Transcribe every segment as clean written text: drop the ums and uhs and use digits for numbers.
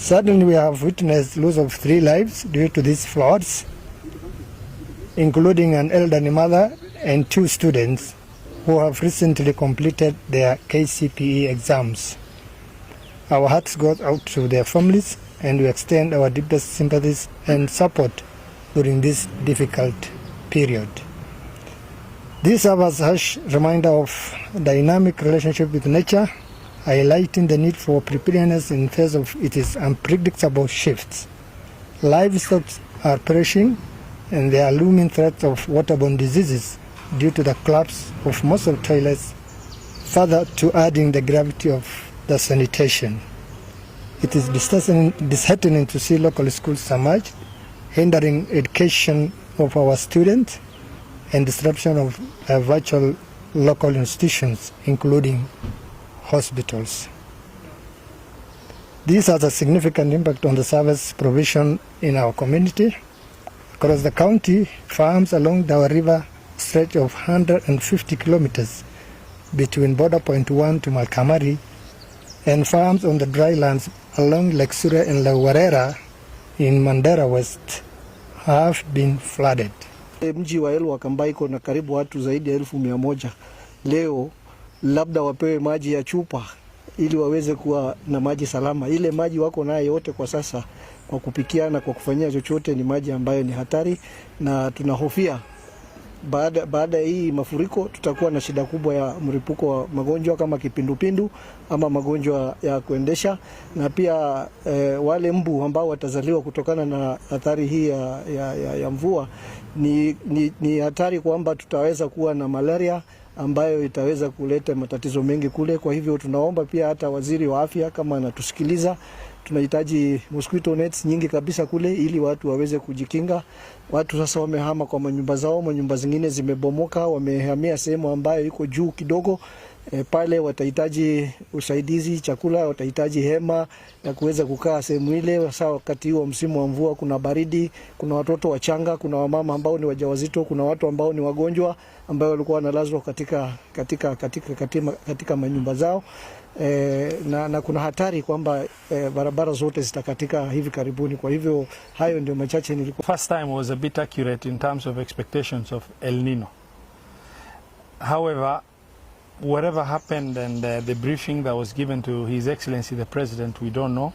Suddenly we have witnessed loss of 3 lives due to these floods, including an elderly mother and 2 students who have recently completed their KCPE exams. Our hearts go out to their families, and we extend our deepest sympathies and support during this difficult period. This serves as a harsh reminder of dynamic relationship with nature, highlighting the need for preparedness in face of its unpredictable shifts. Livestock are perishing, and there are looming threats of waterborne diseases due to the collapse of most of toilets, further to adding the gravity of the sanitation. It is disheartening to see local schools submerged, hindering education of our students and disruption of virtual local institutions, including hospitals. This has a significant impact on the service provision in our community. Across the county, farms along the river stretch of 150 kilometers between border point 1 to Malkamari, and farms on the dry lands along Lake Sure and La Warera in Mandera West have been flooded. Mji wa Elwa Kambai iko na karibu watu zaidi ya 1,100. Leo labda wapewe maji ya chupa ili waweze kuwa na maji salama. Ile maji wako nayo yote kwa sasa kwa kupikia na kwa kufanyia chochote ni maji ambayo ni hatari, na tunahofia baada ya hii mafuriko tutakuwa na shida kubwa ya mlipuko wa magonjwa kama kipindupindu ama magonjwa ya kuendesha, na pia wale ambao watazaliwa kutokana na athari hii ya mvua ni hatari kwamba tutaweza kuwa na malaria ambayo itaweza kuleta matatizo mengi kule. Kwa hivyo tunaomba pia hata waziri wa afya kama anatusikiliza, tunahitaji mosquito nets nyingi kabisa kule ili watu waweze kujikinga. Watu sasa wamehama kwa manyumba zao, manyumba zingine zimebomoka, wamehamia sehemu ambayo iko juu kidogo. Pale watahitaji usaidizi, chakula, watahitaji hema ya kuweza kukaa sehemu ile. Sasa wakati huo msimu wa mvua, kuna baridi, kuna watoto wachanga, kuna wamama ambao ni wajawazito, kuna watu ambao ni wagonjwa ambao walikuwa wanalazwa katika manyumba zao. Na kuna hatari kwamba barabara zote zitakatika hivi karibuni. Kwa hivyo hayo ndio machache nilikuwa. First time was a bit accurate in terms of expectations of El Nino. However, whatever happened and the briefing that was given to His Excellency the President, we don't know.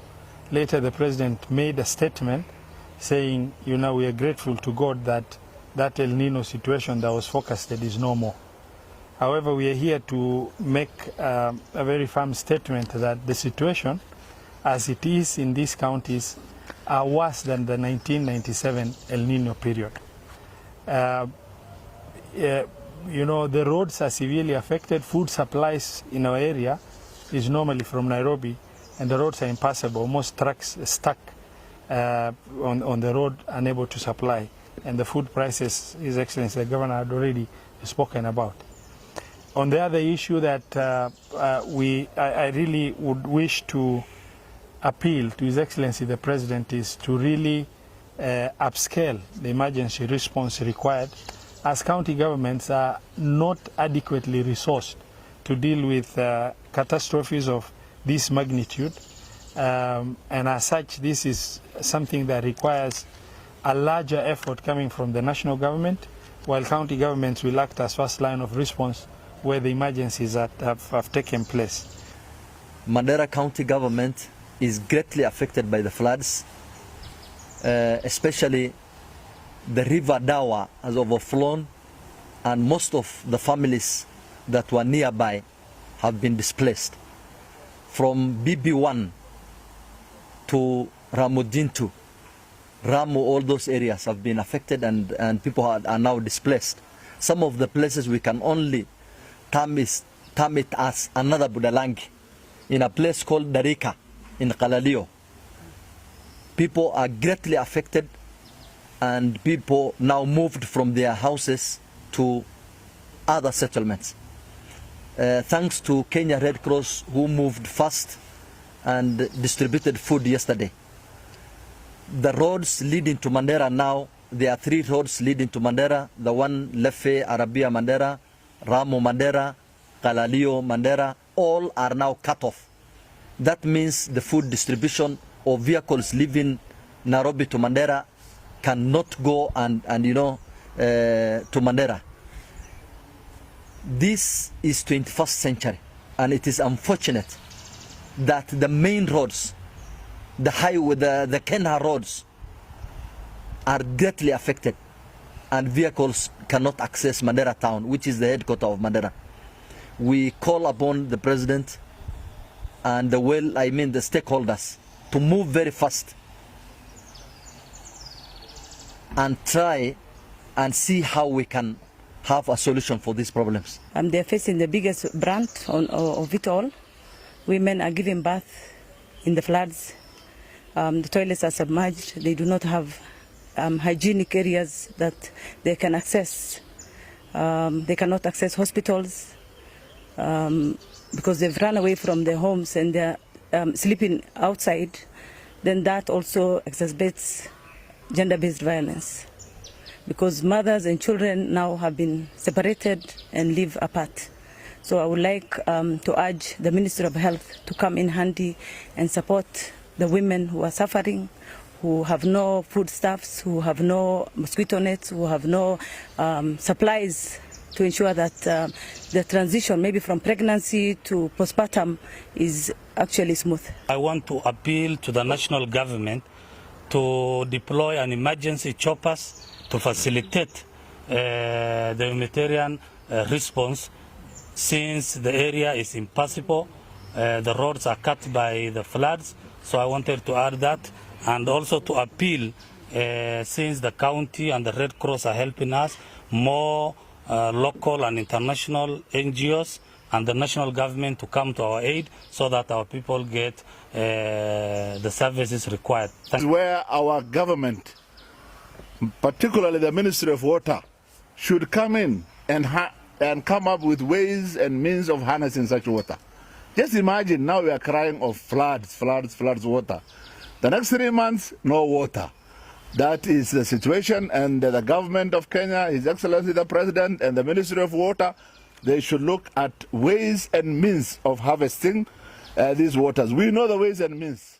Later the President made a statement saying, we are grateful to God that El Nino situation that was forecasted is no more. However, we are here to make a very firm statement that the situation as it is in these counties are worse than the 1997 El Nino period. The roads are severely affected. Food supplies in our area is normally from Nairobi, and the roads are impassable. Most trucks stuck on the road, unable to supply. And the food prices, His Excellency the Governor had already spoken about. On the other issue that I really would wish to appeal to His Excellency the President is to really upscale the emergency response required, as county governments are not adequately resourced to deal with catastrophes of this magnitude. And as such, this is something that requires a larger effort coming from the national government, while county governments will act as first line of response where the emergencies have taken place. Mandera County government is greatly affected by the floods, especially the river Dawa has overflown, and most of the families that were nearby have been displaced. From BB1 to Ramudintu, Ramu, all those areas have been affected, and people are now displaced. Some of the places we can only term it as another Budalangi, in a place called Darika in Kalalio. People are greatly affected, and people now moved from their houses to other settlements. Thanks to Kenya Red Cross, who moved fast and distributed food yesterday. The roads leading to Mandera now, there are 3 roads leading to Mandera. The one Lefe, Arabia Mandera, Ramo Mandera, Kalalio Mandera, all are now cut off. That means the food distribution or vehicles leaving Nairobi to Mandera cannot go and to Mandera. This is 21st century, and it is unfortunate that the main roads, the highway, the Kenya roads, are greatly affected, and vehicles cannot access Mandera town, which is the headquarters of Mandera. We call upon the president and the stakeholders to move very fast and try and see how we can have a solution for these problems. They're facing the biggest brunt of it all. Women are giving birth in the floods. The toilets are submerged. They do not have hygienic areas that they can access. They cannot access hospitals because they've run away from their homes and they're sleeping outside. Then that also exacerbates gender-based violence, because mothers and children now have been separated and live apart. So I would like to urge the Ministry of Health to come in handy and support the women who are suffering, who have no foodstuffs, who have no mosquito nets, who have no supplies, to ensure that the transition maybe from pregnancy to postpartum is actually smooth. I want to appeal to the national government to deploy an emergency choppers to facilitate the humanitarian response, since the area is impassable. The roads are cut by the floods, so I wanted to add that, and also to appeal, since the county and the Red Cross are helping us, more local and international NGOs and the national government to come to our aid so that our people get the services required. Where our government, particularly the Ministry of Water, should come in and come up with ways and means of harnessing such water. Just imagine, now we are crying of floods, water. The next 3 months, no water. That is the situation, and the government of Kenya, His Excellency the President and the Ministry of Water, they should look at ways and means of harvesting these waters. We know the ways and means.